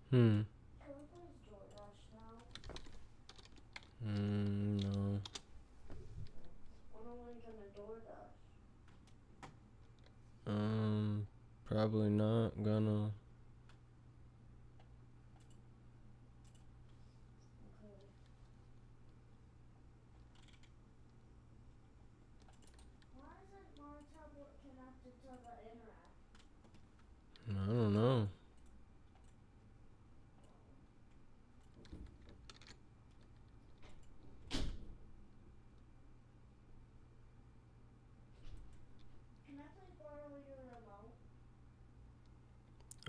Hmm. Can we please DoorDash now? No. When are we gonna DoorDash? Probably not gonna. Okay. Why isn't my tablet connected to the internet? I don't know. Can I please borrow your remote?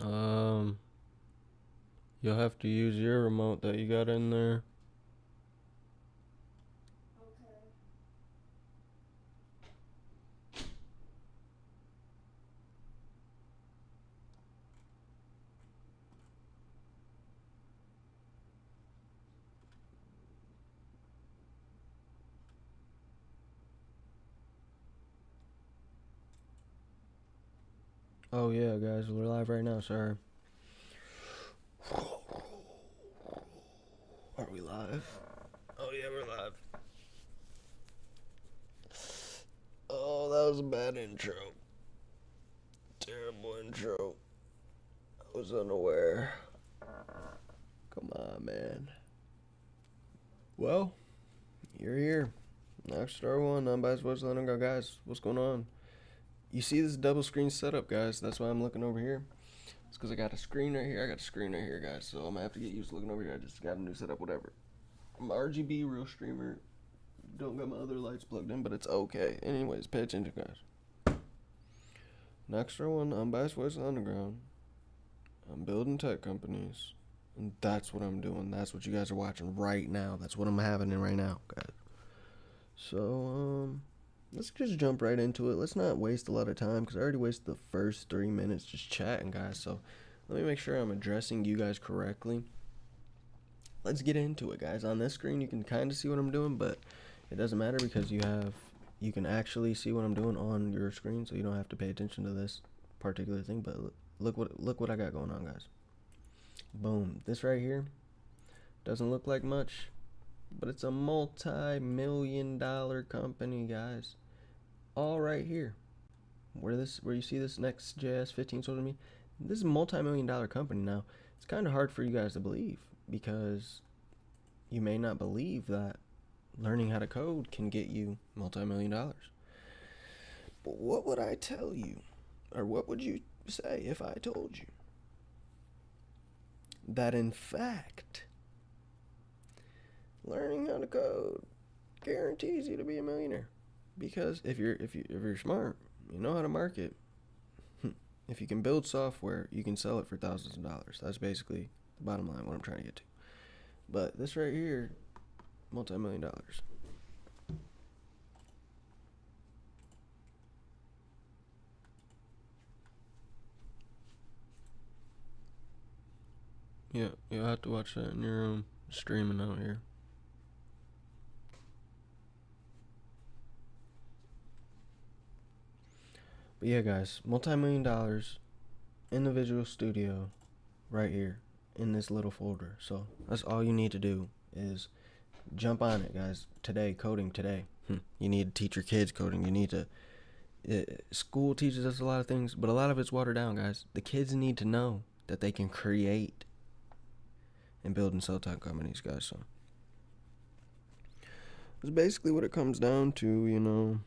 Um, you'll have to use your remote that you got in there. Okay. Oh yeah, guys, we're live right now. Sorry. Are we live? Oh yeah, we're live. Oh, that was a bad intro. Terrible intro. I was unaware. Come on, man. Well, you're here. Next star one. I'm Bias Voice Letting Go, guys. What's going on? You see this double screen setup, guys? That's why I'm looking over here. It's because I got a screen right here. I got a screen right here, guys. So I'm gonna have to get used to looking over here. I just got a new setup, whatever. I'm RGB real streamer. Don't got my other lights plugged in, but it's okay. Anyways, pay attention, guys. Next one, Unbiased Voice Underground. I'm building tech companies. And that's what I'm doing. That's what you guys are watching right now. That's what I'm having in right now, guys. So, let's just jump right into it. Let's not waste a lot of time because I already wasted the first 3 minutes just chatting, guys. So, let me make sure I'm addressing you guys correctly. Let's get into it, guys. On this screen, you can kind of see what I'm doing, but it doesn't matter because you can actually see what I'm doing on your screen, so you don't have to pay attention to this particular thing. But look what I got going on, guys. Boom. This right here doesn't look like much, but it's a multi-million-dollar company, guys. All right here, where you see this next.js 15 social media. This is a multi-million-dollar company. Now, it's kind of hard for you guys to believe because you may not believe that learning how to code can get you multi-million dollars. But what would I tell you, or what would you say if I told you that in fact learning how to code guarantees you to be a millionaire? Because if you're smart, you know how to market. If you can build software, you can sell it for thousands of dollars. That's basically the bottom line, what I'm trying to get to. But this right here, multi-million dollars. Yeah, you'll have to watch that in your streaming out here. But yeah, guys, multi-million dollars in the Visual Studio right here in this little folder. So that's all you need to do is jump on it, guys. Today, coding today. You need to teach your kids coding. You need to. School teaches us a lot of things, but a lot of it's watered down, guys. The kids need to know that they can create and build and sell tech companies, guys. So that's basically what it comes down to, you know.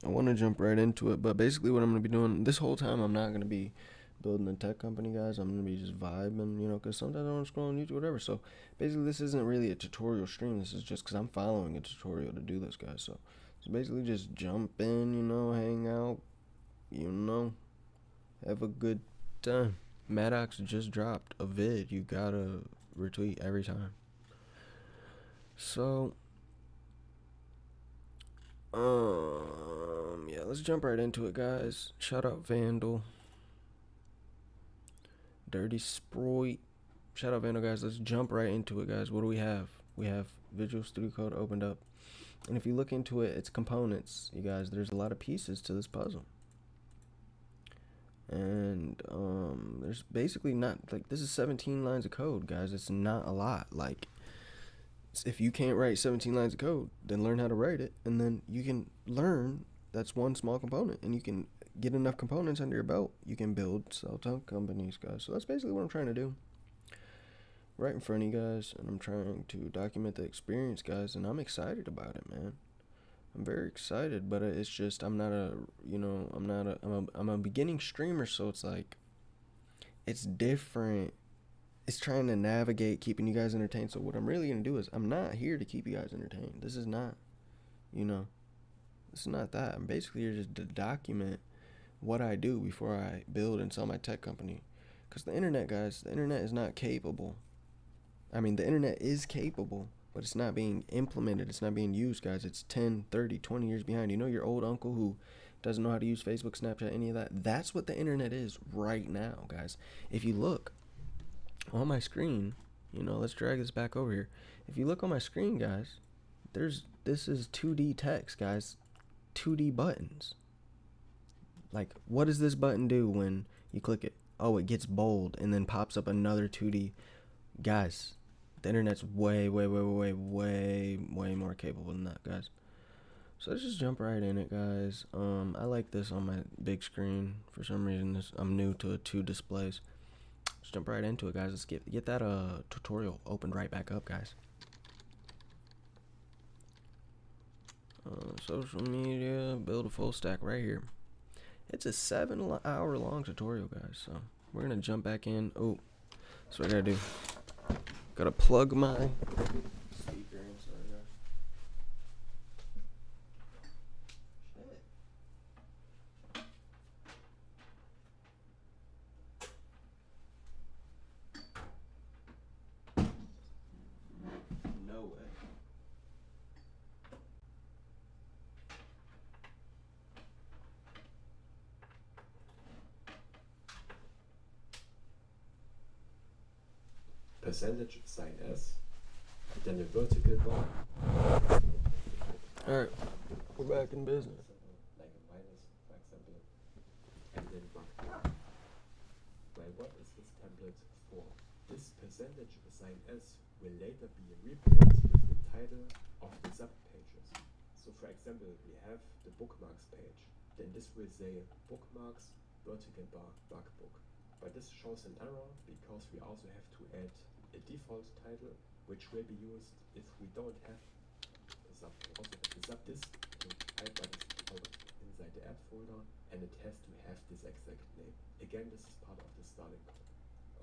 I want to jump right into it, but basically what I'm going to be doing this whole time, I'm not going to be building a tech company, guys. I'm going to be just vibing, you know, because sometimes I want to scroll on YouTube, whatever. So basically this isn't really a tutorial stream. This is just because I'm following a tutorial to do this, guys. So basically just jump in, you know, hang out, you know, have a good time. Maddox just dropped a vid. You got to retweet every time. So yeah, let's jump right into it, guys. Shout out Vandal, Dirty Sproit. Shout out Vandal, guys. Let's jump right into it, guys. What do we have? We have Visual Studio Code opened up, and if you look into it, it's components, you guys. There's a lot of pieces to this puzzle, and There's basically not, like, this is 17 lines of code, guys. It's not a lot. Like, if you can't write 17 lines of code, then learn how to write it, and then you can learn that's one small component, and you can get enough components under your belt. You can build sell-to companies, guys. So that's basically what I'm trying to do right in front of you guys, and I'm trying to document the experience, guys, and I'm excited about it, man. I'm very excited, but it's just I'm not a, I'm a beginning streamer, so it's like it's different. It's trying to navigate keeping you guys entertained. So what I'm really gonna do is I'm not here to keep you guys entertained. This is not, you know, it's not that. I'm basically here just to document what I do before I build and sell my tech company. Because the internet, guys, the internet is not capable. I mean, the internet is capable, but it's not being implemented. It's not being used, guys. It's 10, 30, 20 years behind. You know your old uncle who doesn't know how to use Facebook, Snapchat, any of that? That's what the internet is right now, guys. If you look on my screen, let's drag this back over here. If you look on my screen, guys, this is 2D text, guys. 2D buttons. Like, what does this button do when you click it? Oh, it gets bold and then pops up another 2D. Guys, the internet's way more capable than that, guys. So let's just jump right in it, guys. I like this on my big screen. For some reason, I'm new to 2 displays. Let's jump right into it, guys. Let's get that tutorial opened right back up, guys. Social media, build a full stack right here. It's a 7-hour long tutorial, guys. So we're gonna jump back in. Oh, that's what I gotta do. Gotta plug my speaker in. Sorry, guys. No way. Percentage sign S, then a vertical bar. Alright, we're back in business. Like a minus, for example, and then buck. Well, what is this template for? This percentage sign S will later be replaced with the title of the subpages. So for example, we have the bookmarks page. Then this will say bookmarks, vertical bar, bug book. But this shows an error because we also have to add a default title, which will be used if we don't have a subpage. Also, the subdisk type by this inside the app folder, and it has to have this exact name. Again, this is part of the starting point.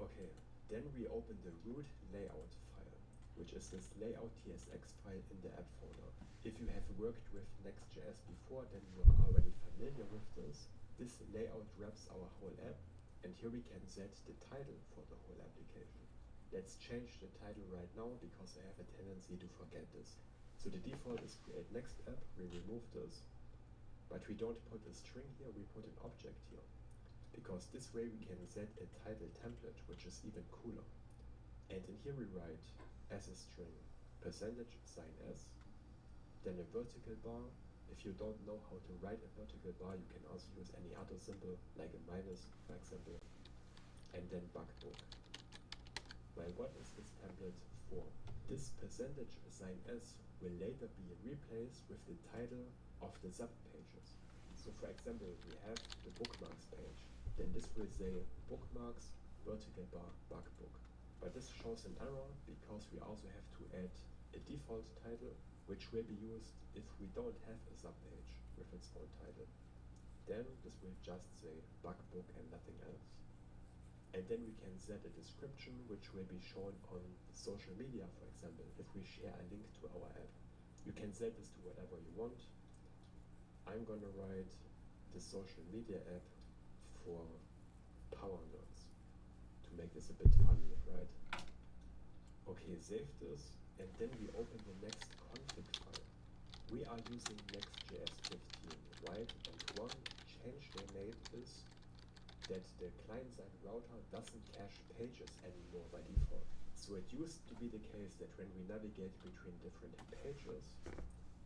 Okay, then we open the root layout file, which is this layout tsx file in the app folder. If you have worked with next.js before, then you are already familiar with this. This layout wraps our whole app, and here we can set the title for the whole application. Let's change the title right now because I have a tendency to forget this. So the default is create next app, we remove this, but we don't put a string here, we put an object here. Because this way we can set a title template, which is even cooler. And in here we write as a string percentage sign S, then a vertical bar. If you don't know how to write a vertical bar, you can also use any other symbol, like a minus, for example, and then bug book. Well, what is this template for? This percentage sign S will later be replaced with the title of the subpages. So for example, we have the bookmarks page. Then this will say bookmarks, vertical bar, bug book. But this shows an error because we also have to add a default title, which will be used if we don't have a subpage with its own title. Then this will just say bug book and nothing else. And then we can set a description which will be shown on social media, for example, if we share a link to our app. You can set this to whatever you want. I'm gonna write the social media app for power nerds to make this a bit funny, right? Okay, save this, and then we open the next config file. We are using next.js 15, right? And one change they made is that the client-side router doesn't cache pages anymore by default. So it used to be the case that when we navigate between different pages,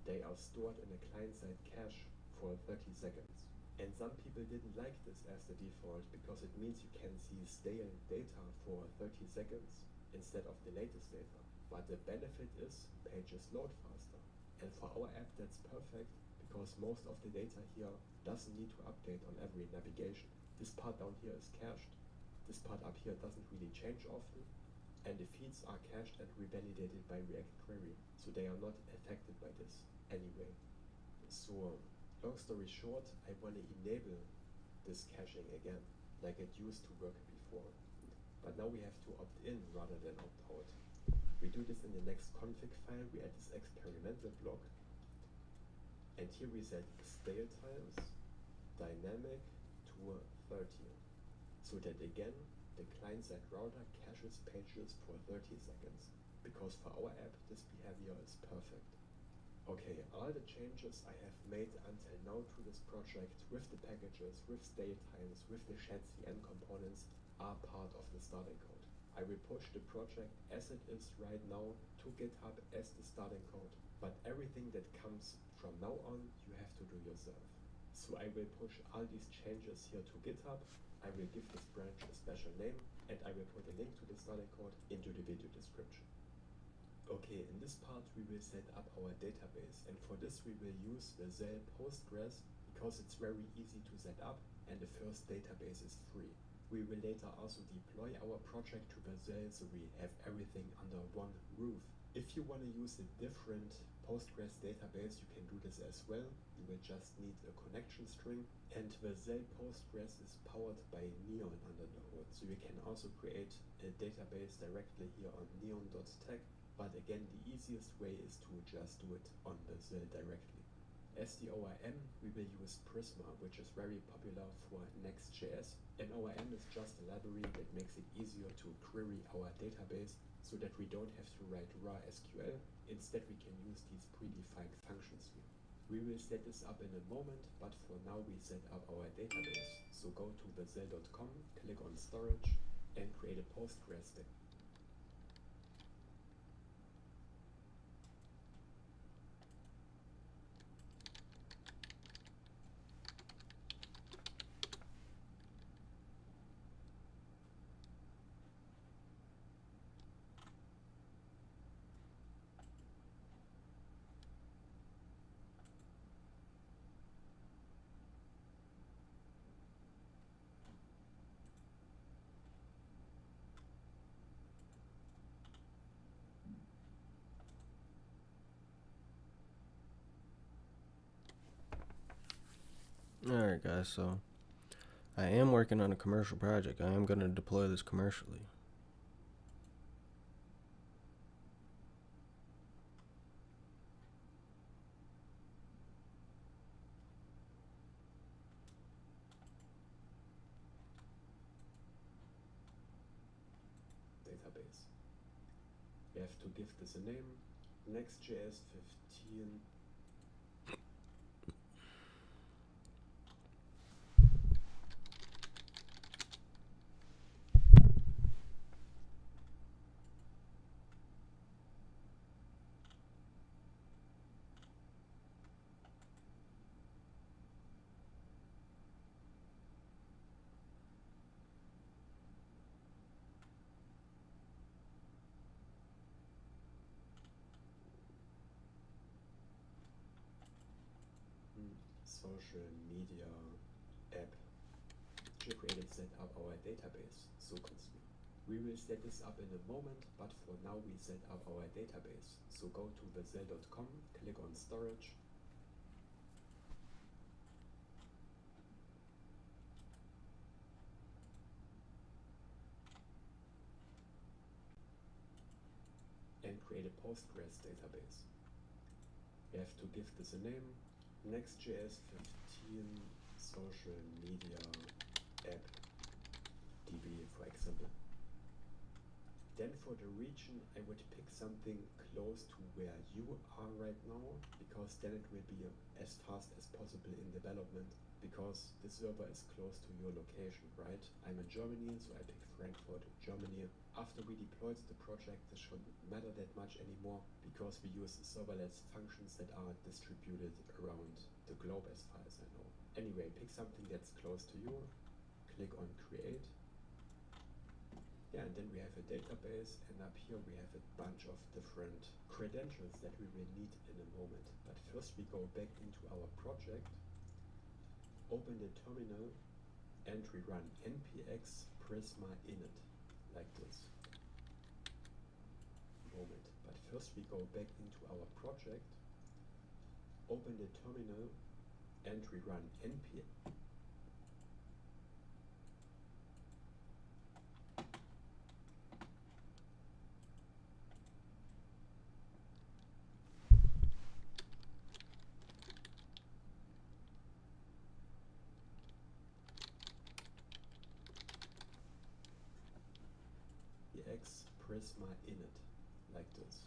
they are stored in a client-side cache for 30 seconds. And some people didn't like this as the default because it means you can see stale data for 30 seconds instead of the latest data. But the benefit is pages load faster. And for our app that's perfect because most of the data here doesn't need to update on every navigation. This part down here is cached. This part up here doesn't really change often. And the feeds are cached and revalidated by React Query, so they are not affected by this anyway. So, long story short, I want to enable this caching again, like it used to work before. But now we have to opt in rather than opt out. We do this in the next config file, we add this experimental block, and here we set stale times dynamic to 30, so that again, the client-side router caches pages for 30 seconds, because for our app, this behavior is perfect. Okay, all the changes I have made until now to this project, with the packages, with stale times, with the shed.cn components, are part of the starting code. I will push the project as it is right now to GitHub as the starting code, but everything that comes from now on, you have to do yourself. So I will push all these changes here to GitHub. I will give this branch a special name, and I will put a link to the starting code into the video description. Okay, in this part we will set up our database, and for this we will use the Zell Postgres because it's very easy to set up and the first database is free. We will later also deploy our project to Zell so we have everything under one roof. If you want to use a different Postgres database, you can do this as well. You will just need a connection string, and the Zell Postgres is powered by Neon under the hood, so you can also create a database directly here on neon.tech. But again, the easiest way is to just do it on the Zell directly. As the ORM, we will use Prisma, which is very popular for next.js. An ORM is just a library that makes it easier to query our database so that we don't have to write raw SQL. Instead, we can use these predefined functions here. We will set this up in a moment, but for now we set up our database. So go to thezell.com, click on storage, and create a Postgres database. Alright guys, so I am working on a commercial project. I am going to deploy this commercially. Database. We have to give this a name, next.js 15. Social media app. To create and set up our database. So we will set this up in a moment, but for now we set up our database. So go to thezell.com, click on storage, and create a Postgres database. We have to give this a name, next.js 15 social media app DB, for example. Then for the region, I would pick something close to where you are right now, because then it will be as fast as possible in development, because the server is close to your location, right? I'm in Germany, so I pick Frankfurt, Germany. After we deployed the project, this shouldn't matter that much anymore, because we use serverless functions that are distributed around the globe as far as I know. Anyway, pick something that's close to you, click on create. Yeah, and then we have a database, and up here we have a bunch of different credentials that we will need in a moment. But first we go back into our project, open the terminal, and we run npx prisma init, like this. Moment. But first we go back into our project, open the terminal, and we run npx. Prisma init, like this.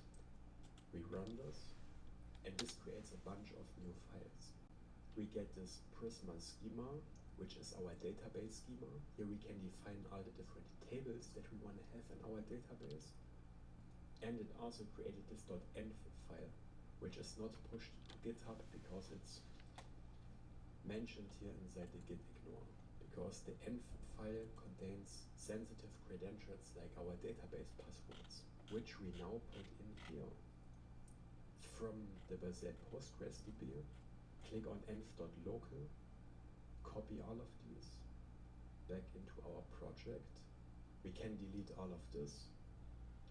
We run this, and this creates a bunch of new files. We get this Prisma schema, which is our database schema. Here we can define all the different tables that we want to have in our database. And it also created this .env file, which is not pushed to GitHub because it's mentioned here inside the git ignore. Because the env file contains sensitive credentials like our database passwords, which we now put in here. From the Basel PostgreSDB, click on env.local, copy all of these back into our project. We can delete all of this,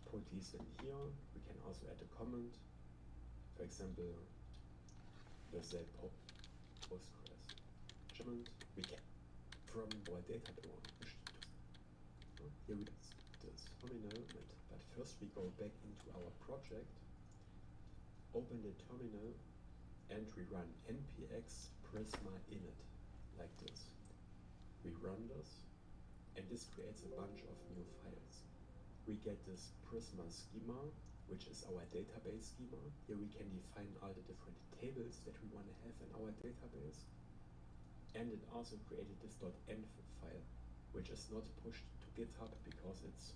put these in here. We can also add a comment, for example, Basel Postgres. We can from our database. Here we have this terminal, but first we go back into our project, open the terminal, and we run npx prisma init, like this. We run this, and this creates a bunch of new files. We get this Prisma schema, which is our database schema. Here we can define all the different tables that we want to have in our database. And it also created this .env file, which is not pushed to GitHub because it's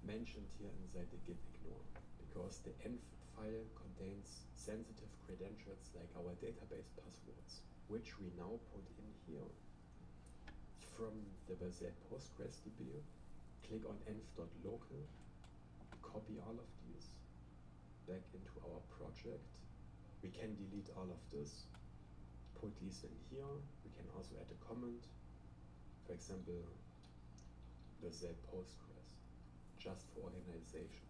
mentioned here inside the git ignore. Because the env file contains sensitive credentials like our database passwords, which we now put in here. From the Basel PostgreSDB, click on env.local, copy all of these back into our project. We can delete all of this, put these in here. We can also add a comment, for example, Basel Postgres, just for organization.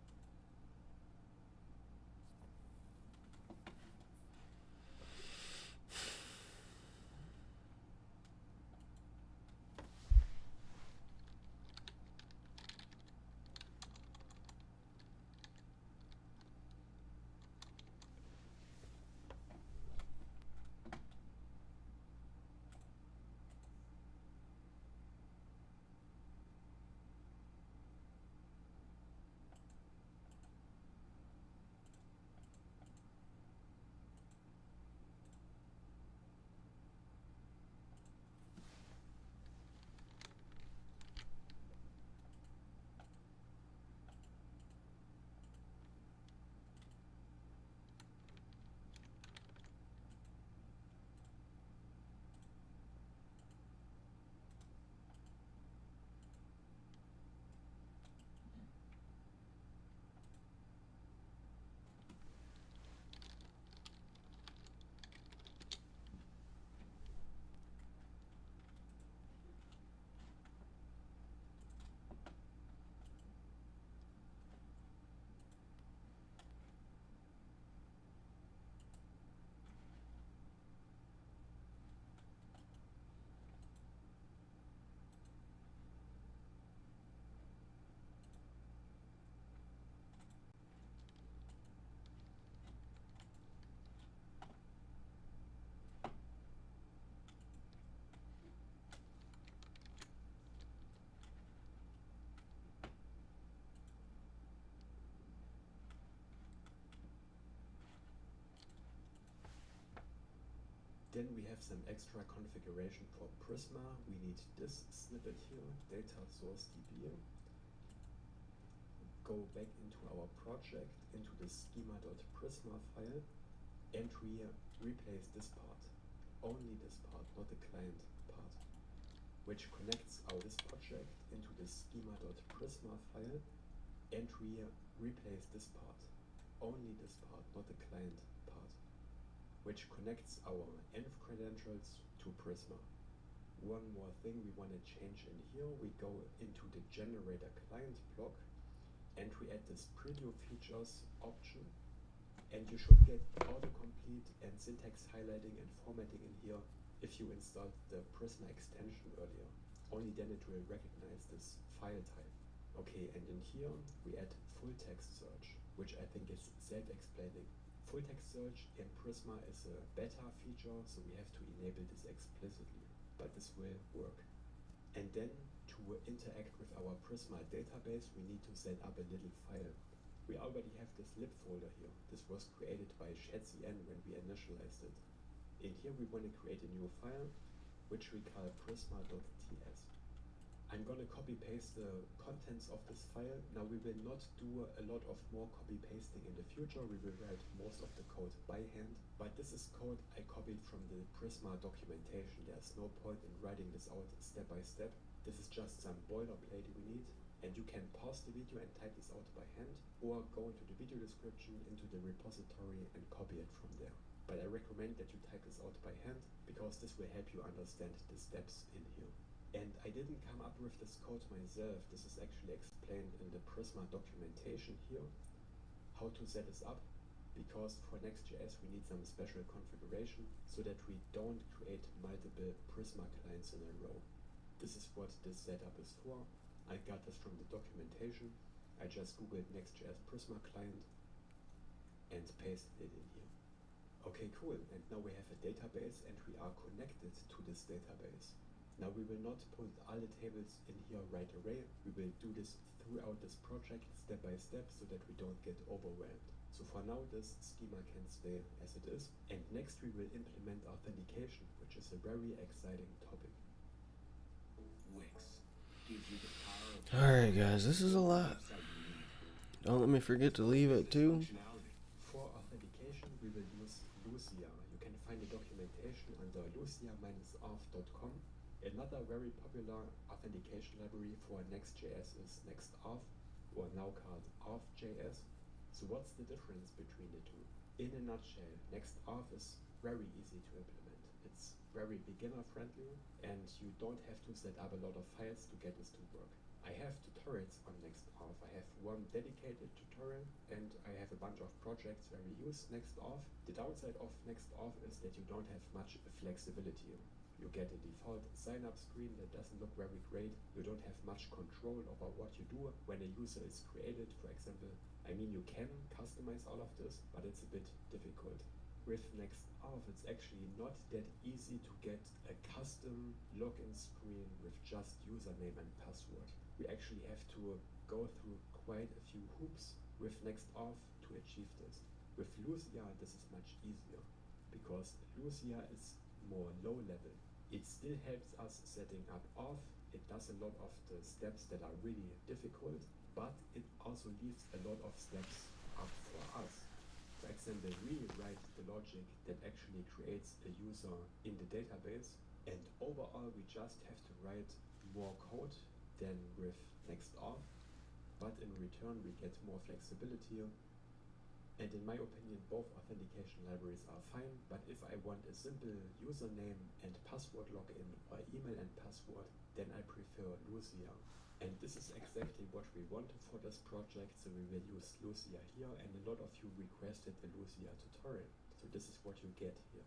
Then we have some extra configuration for Prisma. We need this snippet here, data source DB. Go back into our project, into the schema.prisma file, and we replace this part. only this part, not the client part, which connects our this project into the schema.prisma file, and we replace this part, only this part, not the client part, which connects our env credentials to Prisma. One more thing we want to change in here, we go into the generator client block and we add this preview features option, and you should get autocomplete and syntax highlighting and formatting in here if you installed the Prisma extension earlier. Only then it will recognize this file type. Okay, and in here we add full text search, which I think is self-explaining. Full text search in Prisma is a beta feature, so we have to enable this explicitly, but this will work. And then to interact with our Prisma database, we need to set up a little file. We already have this lib folder here. This was created by shadcn when we initialized it. In here we want to create a new file, which we call prisma.ts. I'm gonna copy paste the contents of this file. Now we will not do a lot of more copy pasting in the future. We will write most of the code by hand, but this is code I copied from the Prisma documentation. There's no point in writing this out step by step. This is just some boilerplate we need, and you can pause the video and type this out by hand, or go into the video description into the repository and copy it from there. But I recommend that you type this out by hand, because this will help you understand the steps in here. And I didn't come up with this code myself. This is actually explained in the Prisma documentation here, how to set this up, because for next.js we need some special configuration so that we don't create multiple Prisma clients in a row. This is what this setup is for. I got this from the documentation. I just googled next.js Prisma client and pasted it in here. Okay, cool. And now we have a database and we are connected to this database. Now we will not put all the tables in here right away. We will do this throughout this project step by step so that we don't get overwhelmed. So for now this schema can stay as it is. And next we will implement authentication, which is a very exciting topic. Wix gives you the power of Alright guys, this is a lot. Don't let me forget to leave it too. functionality. For authentication we will use Lucia. You can find the documentation under lucia-auth.com. Another very popular authentication library for next.js is next.auth, or now called auth.js. So what's the difference between the two? In a nutshell, next.auth is very easy to implement. It's very beginner friendly and you don't have to set up a lot of files to get this to work. I have tutorials on next.auth. I have one dedicated tutorial and I have a bunch of projects where we use next.auth. The downside of next.auth is that you don't have much flexibility. You get a default sign-up screen that doesn't look very great. You don't have much control over what you do when a user is created, for example. I mean, you can customize all of this, but it's a bit difficult. With next.auth, it's actually not that easy to get a custom login screen with just username and password. We actually have to go through quite a few hoops with next.auth to achieve this. With Lucia, this is much easier, because Lucia is more low level. It still helps us setting up auth. It does a lot of the steps that are really difficult, but it also leaves a lot of steps up for us. For example, we write the logic that actually creates a user in the database, and overall we just have to write more code than with next.auth, but in return we get more flexibility. And in my opinion, both authentication libraries are fine, but if I want a simple username and password login, or email and password, then I prefer Lucia. And this is exactly what we wanted for this project, so we will use Lucia here, and a lot of you requested the Lucia tutorial. So this is what you get here.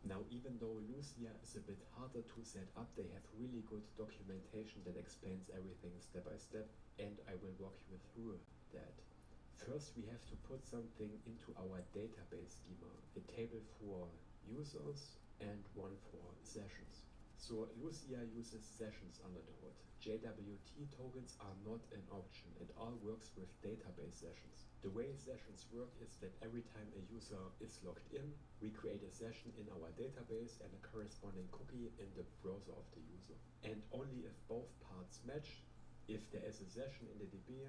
Now, even though Lucia is a bit harder to set up, they have really good documentation that explains everything step by step, and I will walk you through that. First, we have to put something into our database schema, a table for users and one for sessions. So Lucia uses sessions under the hood. JWT tokens are not an option. It all works with database sessions. The way sessions work is that every time a user is logged in, we create a session in our database and a corresponding cookie in the browser of the user. And only if both parts match, if there is a session in the DB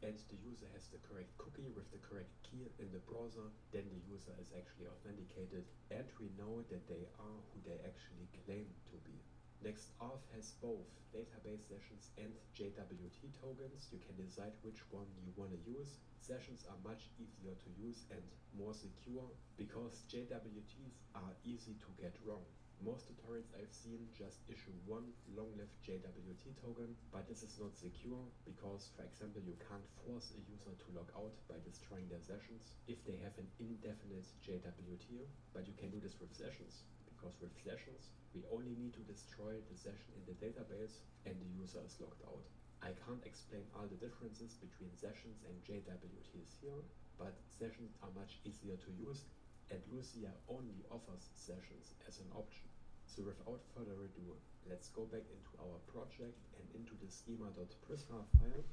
and the user has the correct cookie with the correct key in the browser, then the user is actually authenticated and we know that they are who they actually claim to be. Next.js has both database sessions and JWT tokens. You can decide which one you want to use. Sessions are much easier to use and more secure because JWTs are easy to get wrong. Most tutorials I've seen just issue one long-lived JWT token, but this is not secure because, for example, you can't force a user to log out by destroying their sessions if they have an indefinite JWT, but you can do this with sessions because with sessions we only need to destroy the session in the database and the user is logged out. I can't explain all the differences between sessions and JWTs here, but sessions are much easier to use and Lucia only offers sessions as an option. So without further ado, let's go back into our project and into the schema.prisma file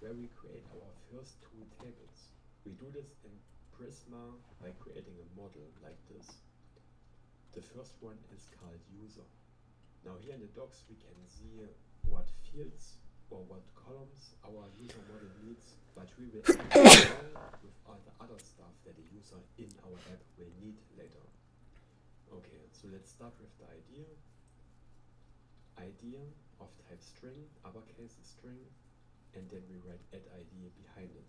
where we create our first two tables. We do this in Prisma by creating a model like this. The first one is called user. Now here in the docs we can see what fields or what columns our user model needs, but we will add with all the other stuff that the user in our app will need later. Okay, so let's start with the idea. Idea of type string, uppercase string, and then we write add ID behind it.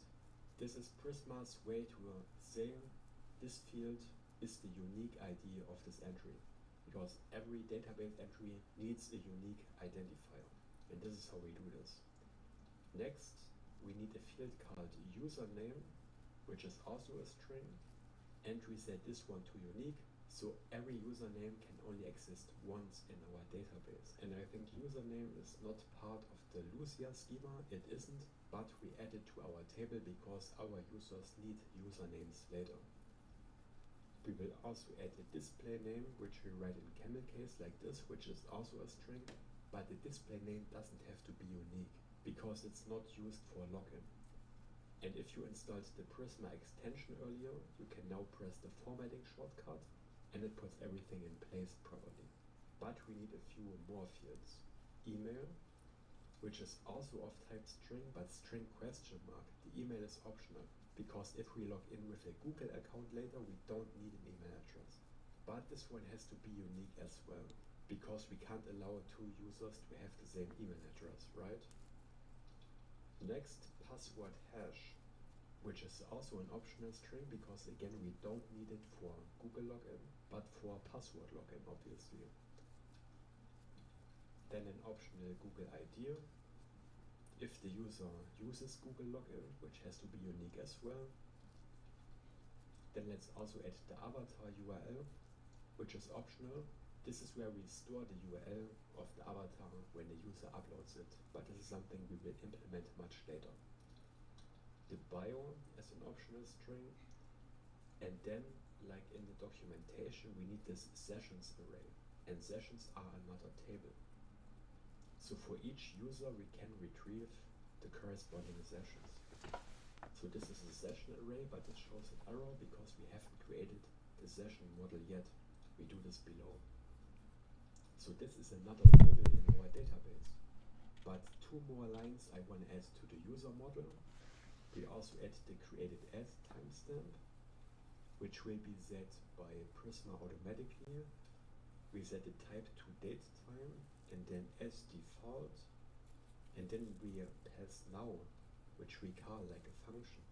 This is Prisma's way to say this field is the unique ID of this entry, because every database entry needs a unique identifier, and this is how we do this. Next, we need a field called username, which is also a string, and we set this one to unique, so every username can only exist once in our database. And I think username is not part of the Lucia schema, it isn't, but we add it to our table because our users need usernames later. We will also add a display name, which we write in camel case like this, which is also a string, but the display name doesn't have to be unique because it's not used for login. And if you installed the Prisma extension earlier, you can now press the formatting shortcut and it puts everything in place properly. But we need a few more fields. Email, which is also of type string, but string question mark. The email is optional, because if we log in with a Google account later, we don't need an email address. But this one has to be unique as well, because we can't allow two users to have the same email address, right? Next, password hash, which is also an optional string, because again, we don't need it for Google login, but for password login, obviously. Then an optional Google ID, if the user uses Google login, which has to be unique as well. Then let's also add the avatar URL, which is optional. This is where we store the URL of the avatar when the user uploads it, but this is something we will implement much later. The bio as an optional string, and then, like in the documentation, we need this sessions array, and sessions are another table. So for each user we can retrieve the corresponding sessions. So this is a session array, but it shows an error because we haven't created the session model yet. We do this below. So this is another table in our database. But two more lines I want to add to the user model. We also add the created as timestamp, which will be set by Prisma automatically. We set the type to date time, and then as default, and then we pass now, which we call like a function.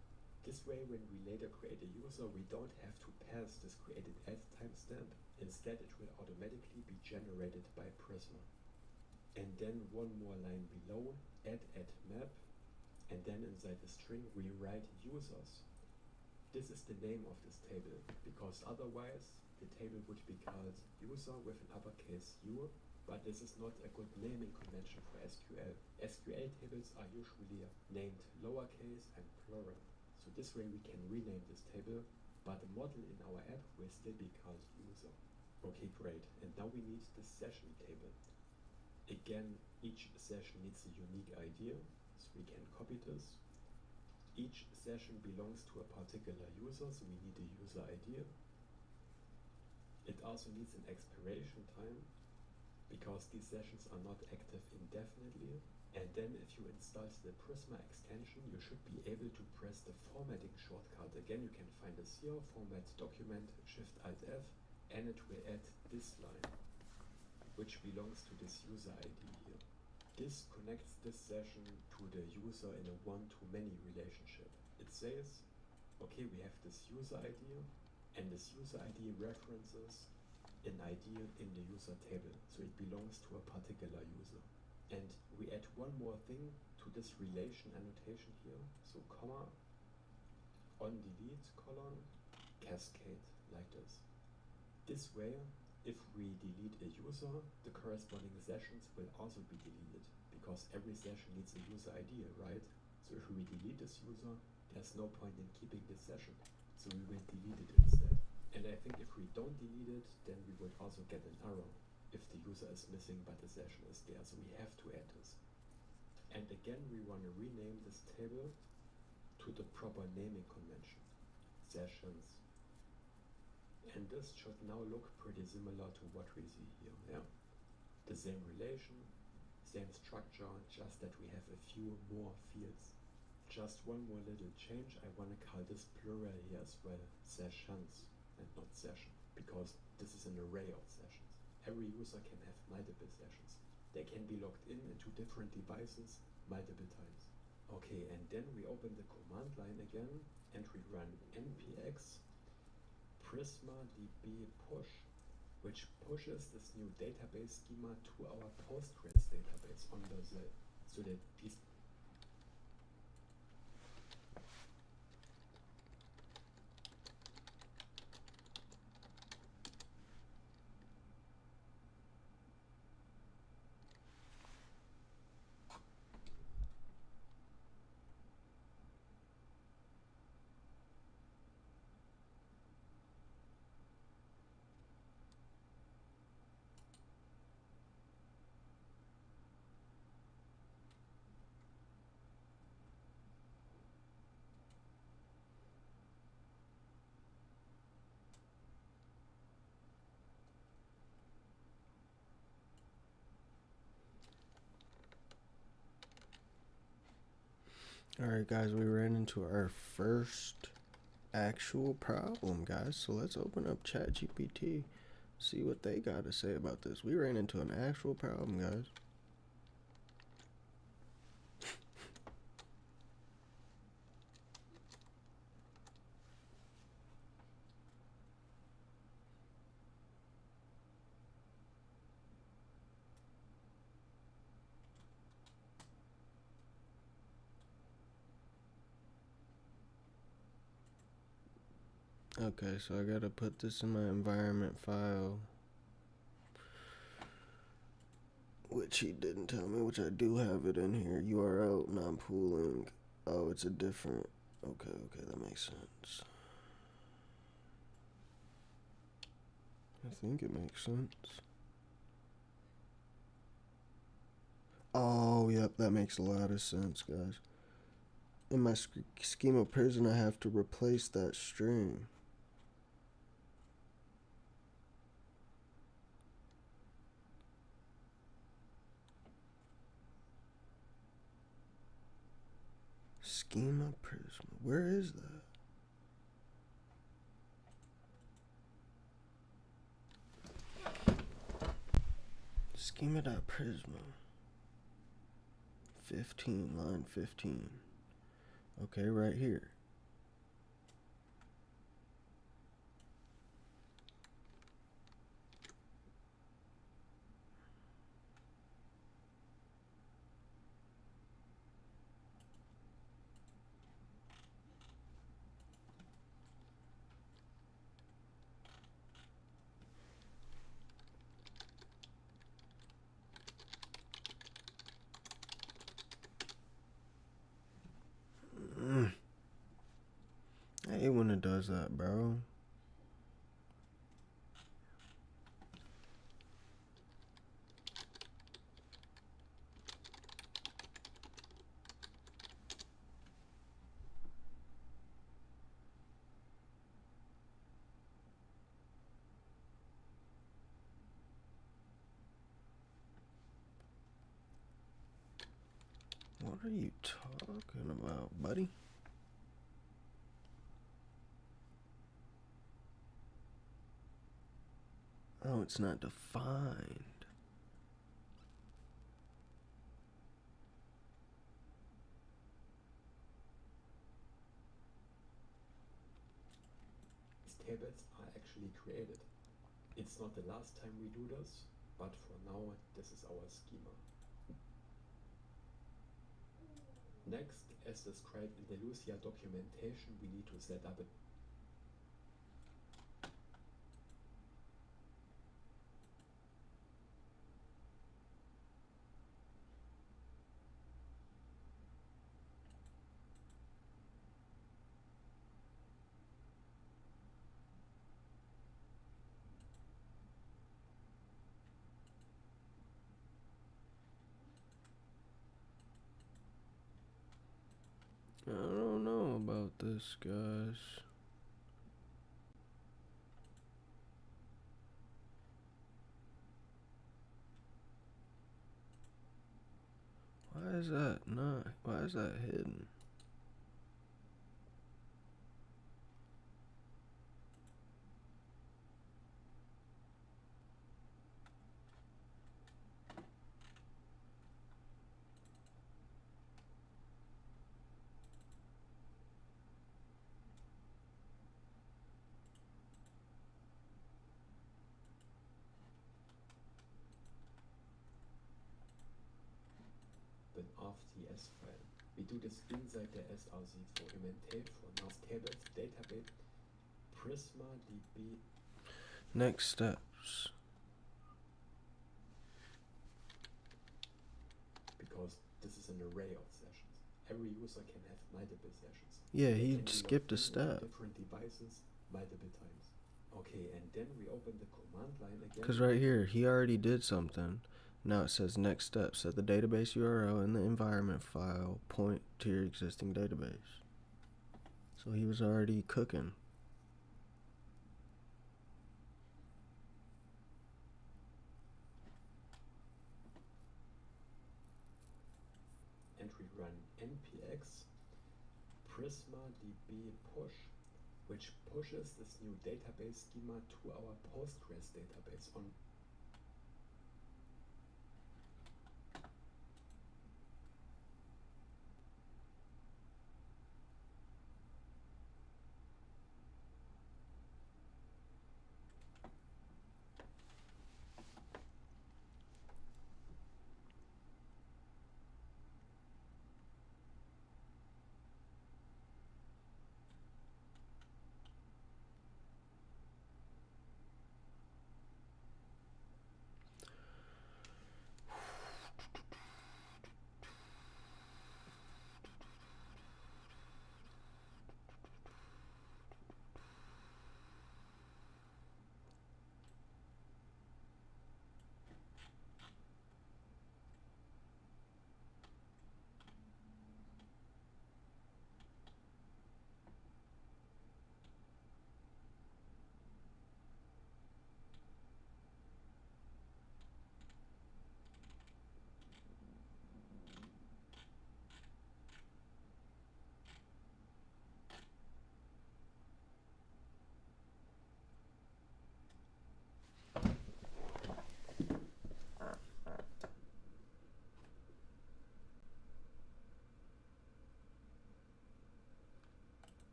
This way, when we later create a user, we don't have to pass this created as timestamp. Instead, it will automatically be generated by Prisma. And then one more line below, add map, and then inside the string we write users. This is the name of this table, because otherwise the table would be called user with an uppercase U, but this is not a good naming convention for SQL. SQL tables are usually named lowercase and plural. So this way we can rename this table, but the model in our app will still be called user. Okay, great. And now we need the session table. Again, each session needs a unique ID, so we can copy this. Each session belongs to a particular user, so we need a user ID. It also needs an expiration time, because these sessions are not active indefinitely. And then if you install the Prisma extension, you should be able to press the formatting shortcut. Again, you can find this here, format document, Shift-Alt-F, and it will add this line, which belongs to this user ID here. This connects this session to the user in a one-to-many relationship. It says, okay, we have this user ID, and this user ID references an ID in the user table, so it belongs to a particular user. And we add one more thing to this relation annotation here, so comma, on delete, colon, cascade, like this. This way, if we delete a user, the corresponding sessions will also be deleted, because every session needs a user ID, right? So if we delete this user, there's no point in keeping this session, so we will delete it instead. And I think if we don't delete it, then we would also get an error if the user is missing but the session is there, so we have to add this. And again, we want to rename this table to the proper naming convention, sessions. And this should now look pretty similar to what we see here, yeah? The same relation, same structure, just that we have a few more fields. Just one more little change, I want to call this plural here as well, sessions, and not session, because this is an array of sessions. Every user can have multiple sessions. They can be logged in into different devices multiple times. Okay, and then we open the command line again, and we run npx prisma db push, which pushes this new database schema to our Postgres database on the Z, so that these Alright guys, we ran into our first actual problem, guys. So let's open up ChatGPT, see what they got to say about this. We ran into an actual problem, guys. Okay, so I gotta put this in my environment file, which he didn't tell me, which I do have it in here. URL, non-pooling. Oh, it's a different. Okay, that makes sense. I think it makes sense. Oh, yep, that makes a lot of sense, guys. In my schema prison, I have to replace that string. Schema Prisma. Where is that? Schema.prisma. 15, line 15. Okay, right here. I hate when it does that, bro. What are you talking about, buddy? Oh, it's not defined. These tables are actually created. It's not the last time we do this, but for now, this is our schema. Next, as described in the Lucia documentation, we need to set up a I don't know about this, guys. Why is that not? Why is that hidden? an off.js file. We do this inside the src for implementate for now tables database Prisma DB Next steps. because this is an array of sessions. Every user can have multiple sessions. Yeah, They he can be skipped a logged in on step. different devices multiple times. Okay, and then we open the command line again. Because right here, he already did something. Now it says next step. Set the database URL in the environment file. Point to your existing database. So he was already cooking. And we run npx prisma db push, which pushes this new database schema to our Postgres database on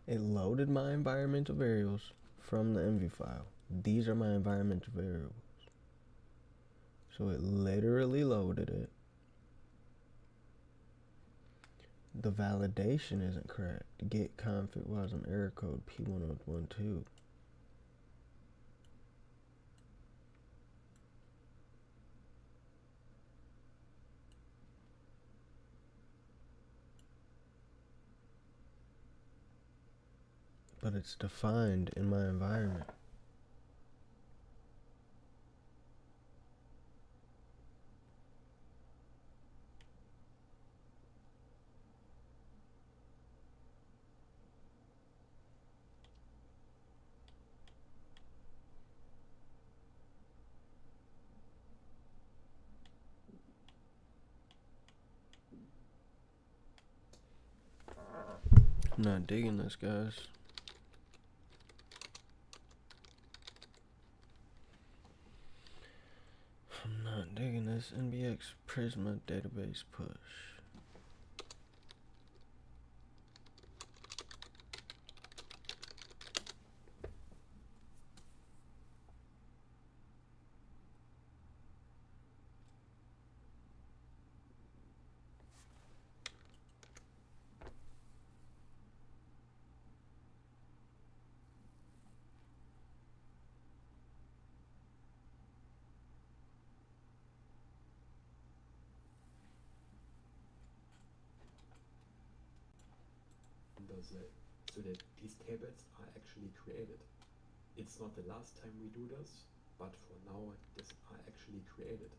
It loaded my environmental variables from the env file. These are my environmental variables. So it literally loaded it. The validation isn't correct. Get config wasm error code P1012. But it's defined in my environment. I'm not digging this, guys. I'm not digging this NBX Prisma database push. So that these tables are actually created. It's not the last time we do this, but for now these are actually created.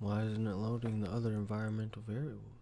Why isn't it loading the other environmental variables?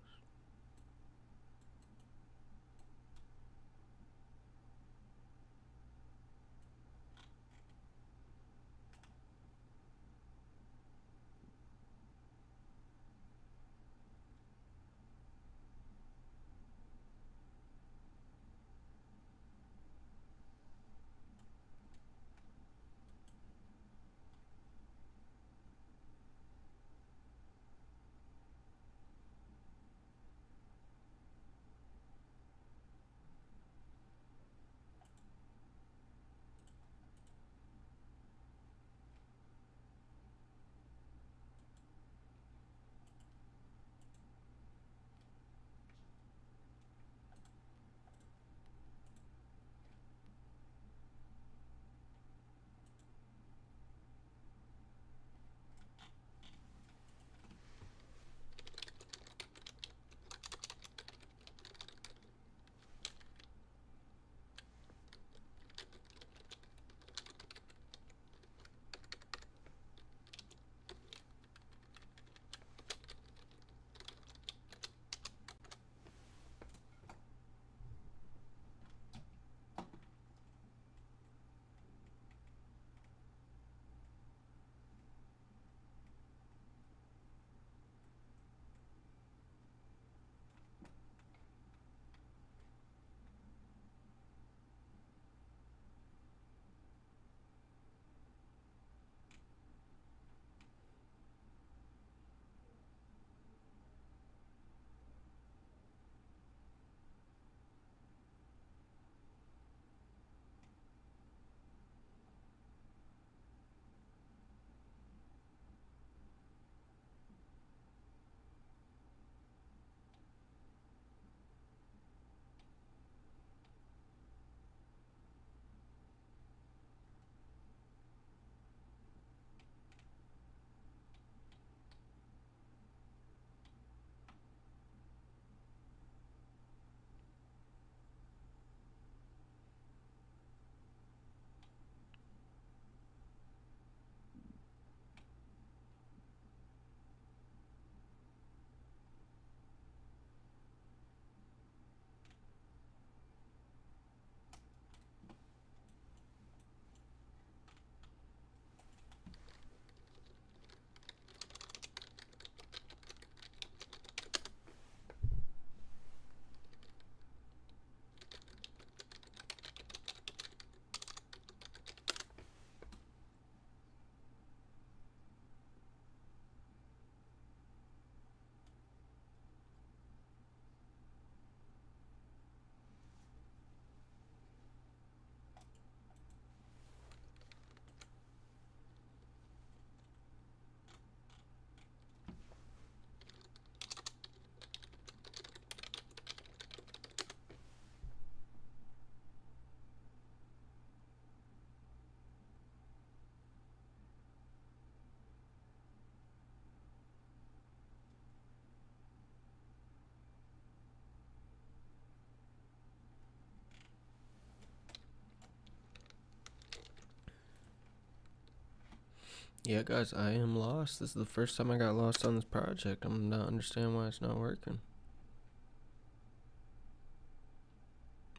Yeah, guys, I am lost. This is the first time I got lost on this project. I'm not understanding why it's not working.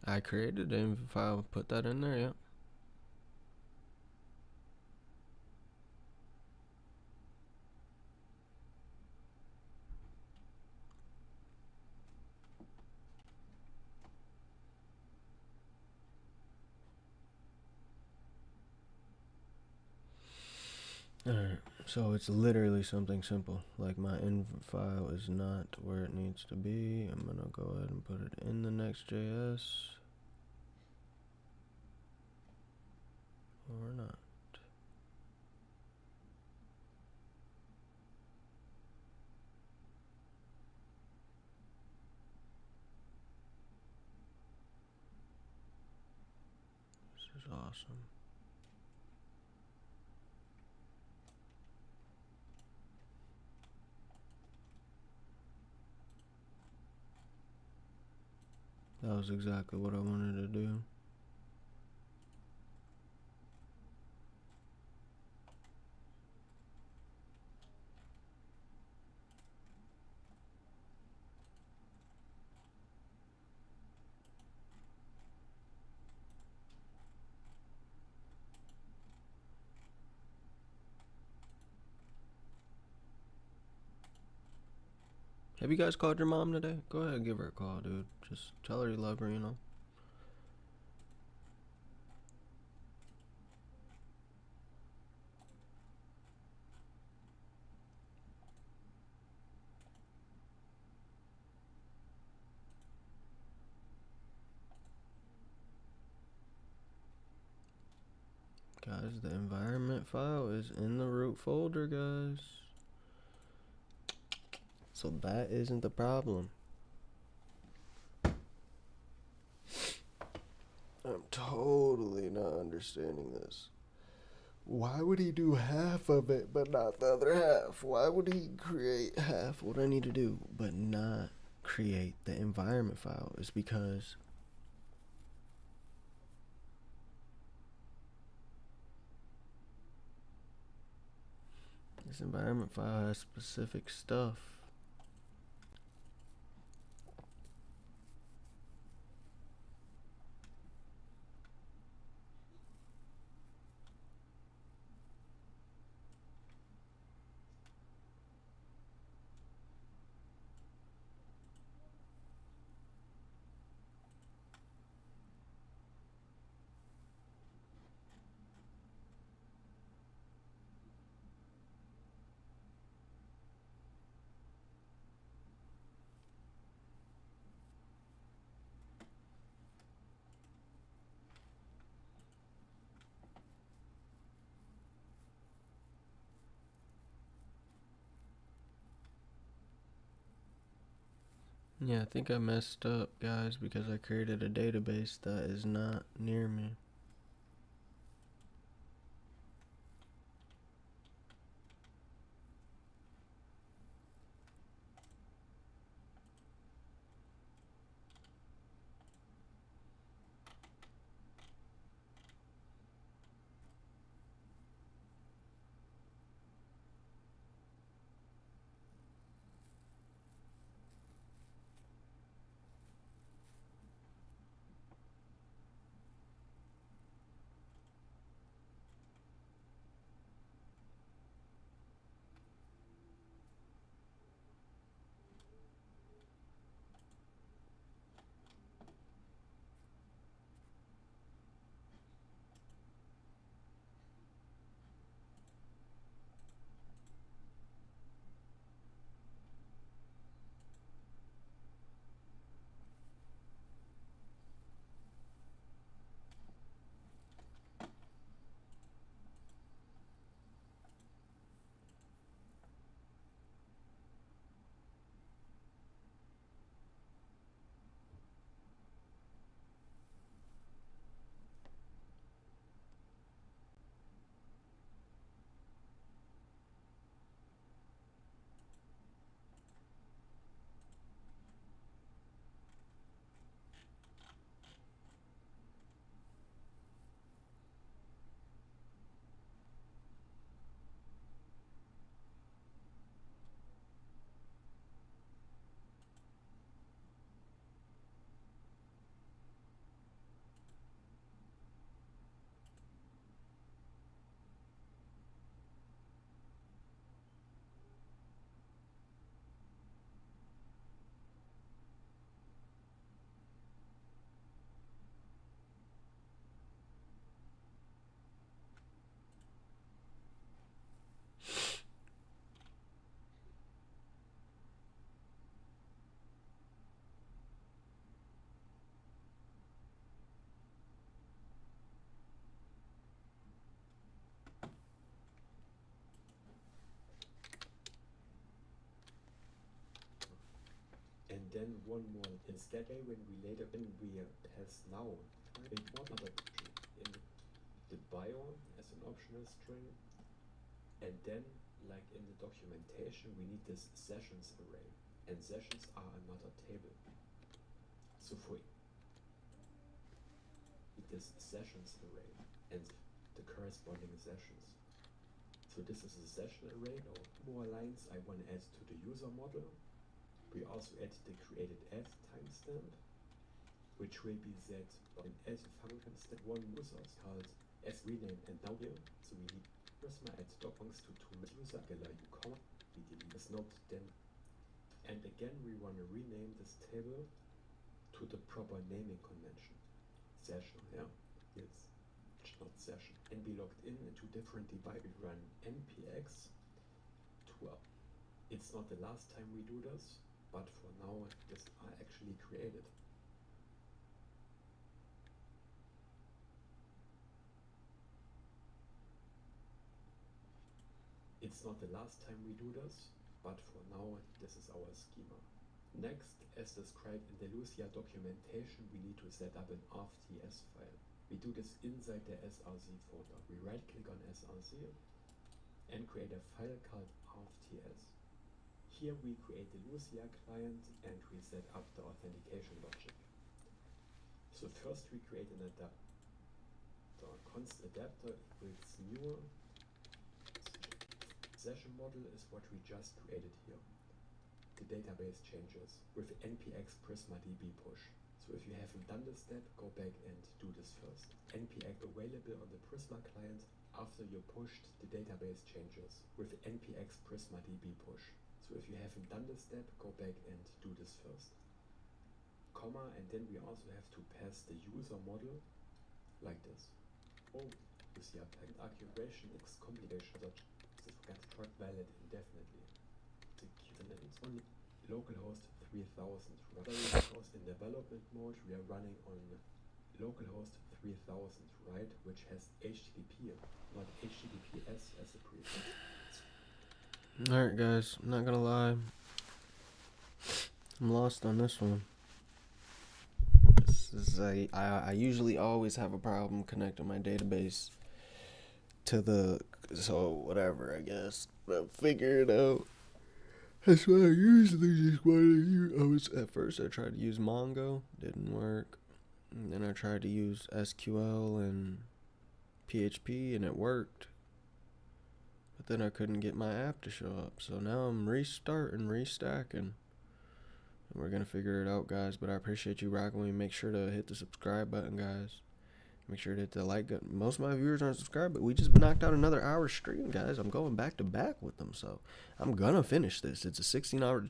I created an inv file, put that in there, yeah. Alright, so it's literally something simple. Like my inv file is not where it needs to be. I'm gonna go ahead and put it in the next.js. Or not. This is awesome. That was exactly what I wanted to do. Have you guys called your mom today? Go ahead and give her a call, dude. Just tell her you love her, you know? Guys, the environment file is in the root folder, guys. So that isn't the problem. I'm totally not understanding this. Why would he do half of it but not the other half? Why would he create half what I need to do but not create the environment file? It's because this environment file has specific stuff. Yeah, I think I messed up, guys, because I created a database that is not near me. one more. Instead, when we pass now a model in the bio as an optional string, and then like in the documentation we need this sessions array, and sessions are another table. So for this sessions array and the corresponding sessions. So this is a session array. Now more lines I want to add to the user model. We also add the created add timestamp, which will be set by an add function that one user called as rename. And now here, so we need Prisma add documents to user comma we delete this node then. And again we want to rename this table to the proper naming convention. Session, yeah, it's not session. And we logged into different device. We run npx 12. It's not the last time we do this, but for now this are actually created. It's not the last time we do this, but for now this is our schema. Next, as described in the Lucia documentation, we need to set up an RTS file. We do this inside the src folder. We right click on src and create a file called RTS. Here we create the Lucia client and we set up the authentication logic. So first we create an adapter. The const adapter equals new session model is what we just created here. The database changes with npx prisma db push. So if you haven't done this step, go back and do this first. npx available on the Prisma client. After you pushed, the database changes with npx prisma db push. So if you haven't done this step, go back and do this first. Comma, and then we also have to pass the user model like this. Oh, you see a packet accuracy x complication such this got struck valid indefinitely. It's only localhost 3000. Because in development mode we are running on localhost 3000, right? Which has HTTP, not HTTPS as a prefix. Alright guys, I'm not gonna lie, I'm lost on this one. This is I usually always have a problem connecting my database to the, so whatever, I guess, I'll figure it out. That's why I usually just want to use, at first I tried to use Mongo, didn't work, and then I tried to use SQL and PHP and it worked. But then I couldn't get my app to show up. So now I'm restacking. And we're going to figure it out, guys. But I appreciate you rocking with me. Make sure to hit the subscribe button, guys. Make sure to hit the like button. Most of my viewers aren't subscribed, but we just knocked out another hour stream, guys. I'm going back to back with them. So I'm going to finish this. It's a 16-hour to